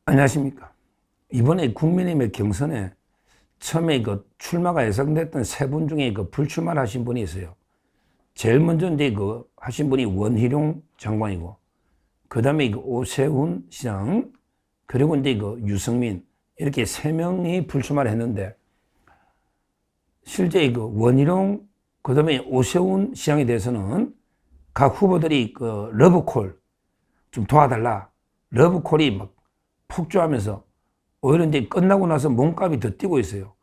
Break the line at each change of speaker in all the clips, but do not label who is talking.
안녕하십니까. 이번에 국민의힘의 경선에 처음에 출마가 예상됐던 세 분 중에 불출마를 하신 분이 있어요. 제일 먼저 이제 하신 분이 원희룡 장관이고, 그 다음에 오세훈 시장, 그리고 이제 유승민, 이렇게 세 명이 불출마를 했는데, 실제 원희룡, 그 다음에 오세훈 시장에 대해서는 각 후보들이 러브콜, 좀 도와달라, 러브콜이 막 폭주하면서 오히려 이제 끝나고 나서 몸값이 더 뛰고 있어요.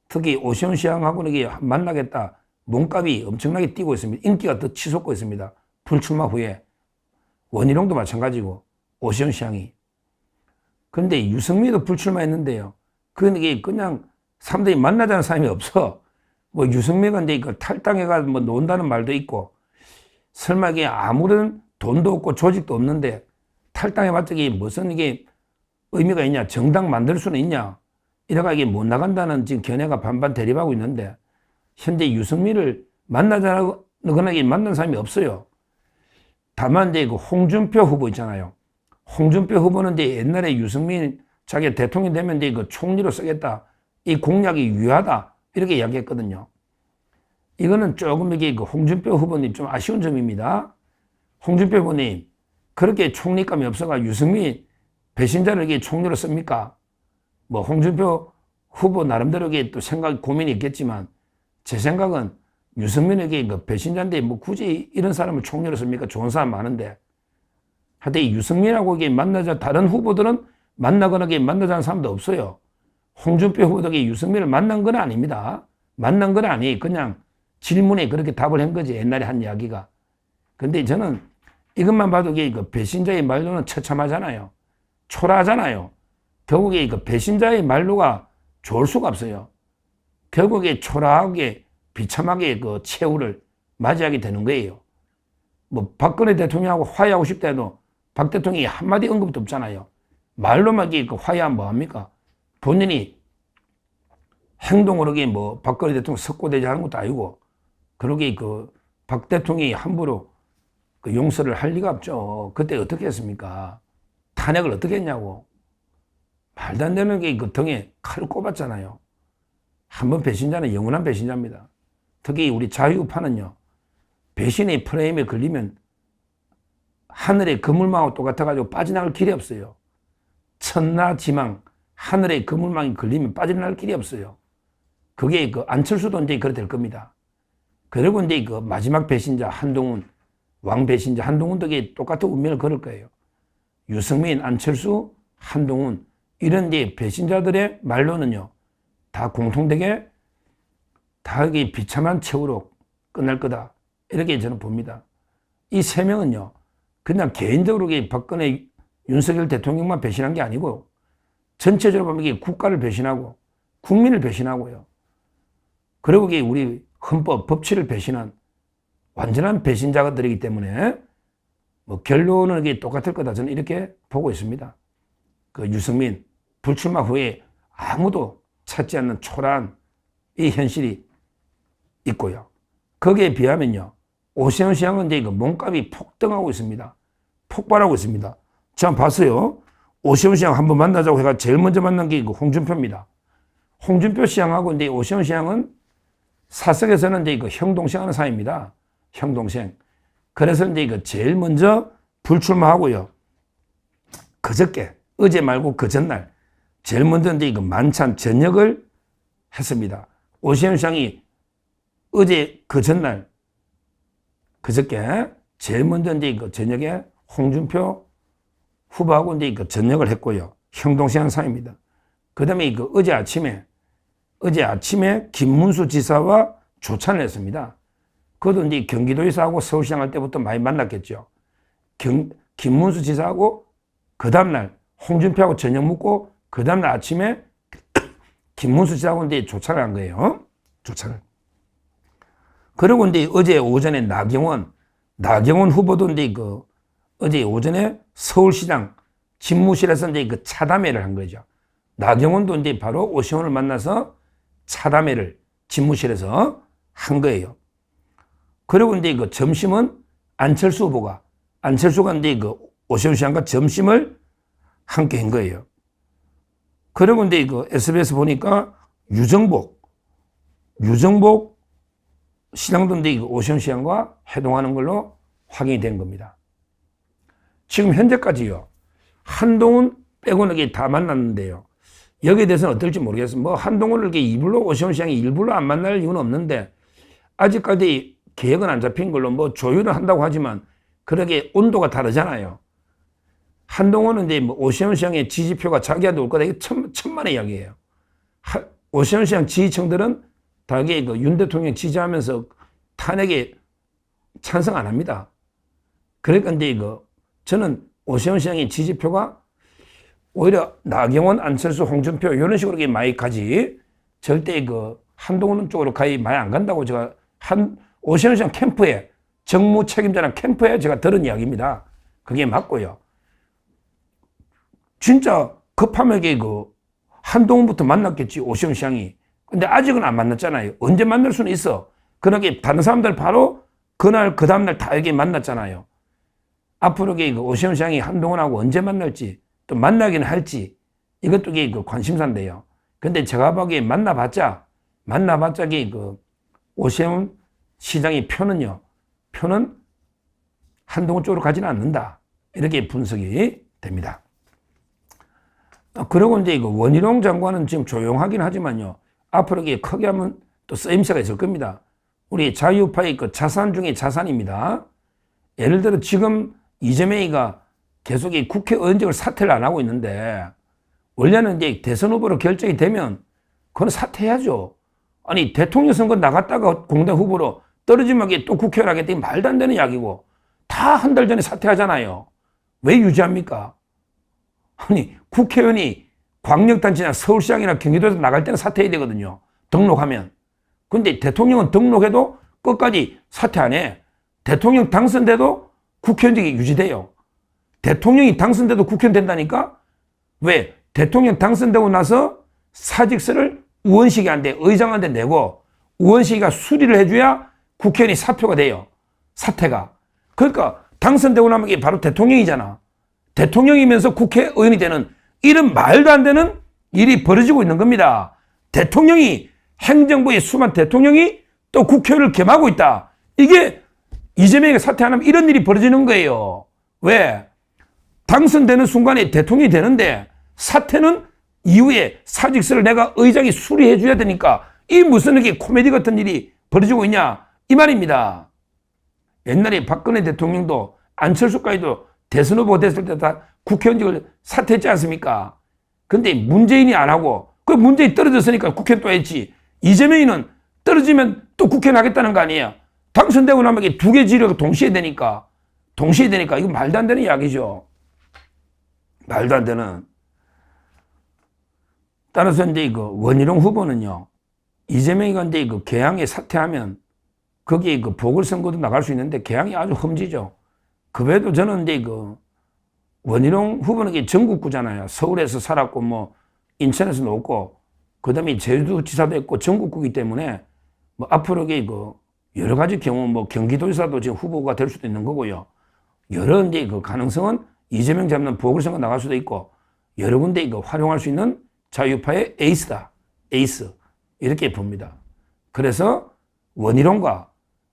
특히 오세훈 시장하고는 이게 만나겠다. 몸값이 엄청나게 뛰고 있습니다. 인기가 더 치솟고 있습니다. 불출마 후에. 원희룡도 마찬가지고 오세훈 시장이. 그런데 유승민도 불출마했는데요. 그게 그냥 사람들이 만나자는 사람이 없어. 뭐 유승민은 이제 탈당해가 뭐 논다는 말도 있고, 설마 이게 아무런 돈도 없고 조직도 없는데 탈당해봤자 이게 무슨 이게 의미가 있냐? 정당 만들 수는 있냐? 이래가 이게 못 나간다는 지금 견해가 반반 대립하고 있는데, 현재 유승민을 만나자거나 만난 사람이 없어요. 다만 이제 홍준표 후보 있잖아요. 홍준표 후보는 이제 옛날에 유승민 자기가 대통령이 되면 이제 총리로 쓰겠다. 이 공약이 유효하다. 이렇게 이야기했거든요. 이거는 조금 이게 홍준표 후보님 좀 아쉬운 점입니다. 홍준표 후보님, 그렇게 총리감이 없어가 유승민 배신자를 이게 총리로 씁니까? 뭐 홍준표 후보 나름대로 이게 또 생각 고민이 있겠지만, 제 생각은 유승민에게 배신자인데 뭐 굳이 이런 사람을 총리로 씁니까? 좋은 사람 많은데. 하여튼 이 유승민하고 이게 만나자, 다른 후보들은 만나거나 만나자는 사람도 없어요. 홍준표 후보도 유승민을 만난 건 아닙니다. 만난 건 아니. 그냥 질문에 그렇게 답을 한 거지. 옛날에 한 이야기가. 근데 저는 이것만 봐도 이게 배신자의 말로는 처참하잖아요. 초라하잖아요. 결국에 배신자의 말로가 좋을 수가 없어요. 결국에 초라하게 비참하게 최후를 맞이하게 되는 거예요. 뭐 박근혜 대통령하고 화해하고 싶다 해도 박 대통령이 한마디 언급도 없잖아요. 말로만 화해하면 뭐합니까? 본인이 행동으로 뭐 박근혜 대통령 석고되지 하는 것도 아니고, 그러게 박 대통령이 함부로 용서를 할 리가 없죠. 그때 어떻게 했습니까? 탄핵을 어떻게 했냐고. 말도 안 되는 게 등에 칼을 꼽았잖아요. 한번 배신자는 영원한 배신자입니다. 특히 우리 자유우파는요, 배신의 프레임에 걸리면 하늘의 그물망하고 똑같아가지고 빠져나갈 길이 없어요. 천하지망, 하늘의 그물망이 걸리면 빠져나갈 길이 없어요. 그게 안철수도 이제 그렇게 될 겁니다. 그리고 이제 마지막 배신자 한동훈, 왕 배신자 한동훈도 똑같은 운명을 걸을 거예요. 유승민, 안철수, 한동훈, 이런 이제 배신자들의 말로는요, 다 공통되게 다 이게 비참한 최후로 끝날 거다. 이렇게 저는 봅니다. 이 세 명은요, 그냥 개인적으로 박근혜, 윤석열 대통령만 배신한 게 아니고, 전체적으로 보면 이게 국가를 배신하고, 국민을 배신하고요. 그리고 이게 우리 헌법, 법치를 배신한 완전한 배신자들이기 때문에, 뭐 결론은 이게 똑같을 거다. 저는 이렇게 보고 있습니다. 유승민, 불출마 후에 아무도 찾지 않는 초라한 이 현실이 있고요. 거기에 비하면요, 오세훈 시장은 이제 몸값이 폭등하고 있습니다. 폭발하고 있습니다. 제가 봤어요. 오세훈 시장 한번 만나자고 해가 제일 먼저 만난 게 홍준표입니다. 홍준표 시장하고 이제 오세훈 시장은 사석에서는 이제 형동생 하는 사이입니다. 형동생. 그래서 이제 제일 먼저 불출마하고요. 그저께, 어제 말고 그 전날, 제일 먼저 이제 만찬 저녁을 했습니다. 오세훈 시장이 어제 그 전날, 그저께 제일 먼저 이제 저녁에 홍준표 후보하고 이제 저녁을 했고요. 형동생 사이입니다. 그 다음에 어제 아침에 김문수 지사와 조찬을 했습니다. 그것도 이제 경기도에서 서울시장 할 때부터 많이 만났겠죠. 김문수 지사하고 그 다음날 홍준표하고 저녁 먹고 그 다음날 아침에 김문수 지사하고 이제 조찬을 한 거예요. 조찬을. 그리고 이제 어제 오전에 나경원 후보도 이제 어제 오전에 서울시장 집무실에서 이제 차담회를 한 거죠. 나경원도 이제 바로 오세훈을 만나서 차담회를 집무실에서 한 거예요. 그리고 이제 점심은 안철수가 이제 오세훈 시장과 점심을 함께 한 거예요. 그러고 이제 이거 SBS 보니까 유정복 시장도 이제 이거 오션 시장과 해동하는 걸로 확인이 된 겁니다. 지금 현재까지요. 한동훈 빼고는 이게 다 만났는데요. 여기에 대해서는 어떨지 모르겠어요. 뭐 한동훈을 이렇게 일부러 오션 시장이 일부러 안 만날 이유는 없는데 아직까지 계획은 안 잡힌 걸로 뭐 조율을 한다고 하지만 그렇게 온도가 다르잖아요. 한동훈은 이제 뭐 오션 시장의 지지표가 자기한테 올 거다. 이게 천만의 이야기예요. 오션 시장 지지층들은 다 이게 그 윤 대통령 지지하면서 탄핵에 찬성 안 합니다. 그러니까 이제 이거 저는 오션 시장의 지지표가 오히려 나경원, 안철수, 홍준표 이런 식으로 많이 가지 절대 그 한동훈 쪽으로 거의 많이 안 간다고 제가 오션 시장 캠프에 정무 책임자랑 캠프에 제가 들은 이야기입니다. 그게 맞고요. 진짜 급하면 그 한동훈부터 만났겠지 오션 시장이. 근데 아직은 안 만났잖아요. 언제 만날 수는 있어. 그러게 다른 사람들 바로 그날 그 다음날 다 여기 만났잖아요. 앞으로 그 오션 시장이 한동훈하고 언제 만날지 또 만나긴 할지 이것도 그 관심사인데요. 근데 제가 보기에 만나봤자 그 오션 시장의 표는 한동훈 쪽으로 가지는 않는다. 이렇게 분석이 됩니다. 그리고 이제 이거 원희룡 장관은 지금 조용하긴 하지만요. 앞으로 이게 크게 하면 또 쓰임새가 있을 겁니다. 우리 자유파의 그 자산 중에 자산입니다. 예를 들어 지금 이재명이가 계속 이 국회의원직을 사퇴를 안 하고 있는데 원래는 이제 대선 후보로 결정이 되면 그건 사퇴해야죠. 아니 대통령 선거 나갔다가 공당 후보로 떨어지면 또 국회의원 하겠다. 이게 말도 안 되는 이야기고 다 한 달 전에 사퇴하잖아요. 왜 유지합니까? 아니 국회의원이 광역단체나 서울시장이나 경기도에서 나갈 때는 사퇴해야 되거든요. 등록하면. 근데 대통령은 등록해도 끝까지 사퇴 안 해. 대통령 당선돼도 국회의원직이 유지돼요. 대통령이 당선돼도 국회의원 된다니까? 왜? 대통령 당선되고 나서 사직서를 의원식이한테 의장한테 내고 의원식이가 수리를 해줘야 국회의원이 사표가 돼요. 사퇴가. 그러니까 당선되고 나면 이게 바로 대통령이잖아. 대통령이면서 국회의원이 되는 이런 말도 안 되는 일이 벌어지고 있는 겁니다. 대통령이 행정부의 수많은 대통령이 또 국회의원을 겸하고 있다. 이게 이재명이 사퇴 안 하면 이런 일이 벌어지는 거예요. 왜? 당선되는 순간에 대통령이 되는데 사퇴는 이후에 사직서를 내가 의장이 수리해 줘야 되니까 이 무슨 이렇게 코미디 같은 일이 벌어지고 있냐 이 말입니다. 옛날에 박근혜 대통령도 안철수까지도 대선 후보 됐을 때 다 국회의원직을 사퇴했지 않습니까? 근데 문재인이 안 하고 그 문재인이 떨어졌으니까 국회의원 또 했지. 이재명이는 떨어지면 또 국회의원 하겠다는 거 아니에요. 당선되고 나면 이게 두 개 지르고 동시에 되니까 이거 말도 안 되는 이야기죠. 말도 안 되는. 따라서 이제 그 원희룡 후보는요. 이재명이가 이제 그 개항에 사퇴하면 거기에 그 보궐선거도 나갈 수 있는데 개항이 아주 험지죠. 그 외에도 저는 이제 그 원희룡 후보는 전국구잖아요. 서울에서 살았고 뭐 인천에서 놓고 그다음에 제주도지사도 했고 전국구이기 때문에 뭐 앞으로 그 여러 가지 경우 뭐 경기도지사도 지금 후보가 될 수도 있는 거고요. 여러 이제 그 가능성은 이재명 잡는 보궐선거 나갈 수도 있고 여러 군데 이거 활용할 수 있는 자유파의 에이스다. 에이스. 이렇게 봅니다. 그래서 원희룡과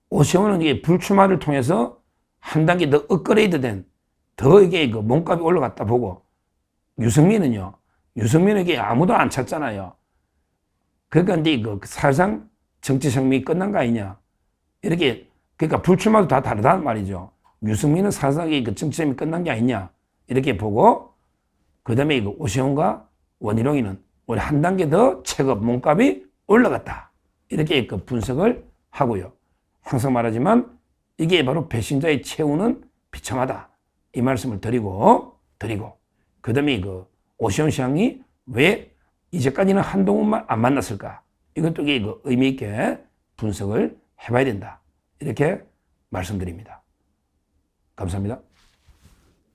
오세훈은 이게 불출마를 통해서 한 단계 더 업그레이드된 더 이게 그 몸값이 올라갔다 보고 유승민은요. 유승민에게 아무도 안 찾잖아요. 그러니까 이제 그 사실상 정치 생명이 끝난 거 아니냐. 이렇게 그러니까 불출마도 다 다르다는 말이죠. 유승민은 사실상 그 정치 생명이 끝난 게 아니냐. 이렇게 보고 그다음에 그 오세훈과 원희룡이는 우리 한 단계 더 체급 몸값이 올라갔다. 이렇게 그 분석을 하고요. 항상 말하지만 이게 바로 배신자의 최후는 비참하다. 이 말씀을 드리고 그다음에 그 오세훈 시장이 왜 이제까지는 한동훈만 안 만났을까? 이것도 그 의미 있게 분석을 해봐야 된다. 이렇게 말씀드립니다. 감사합니다.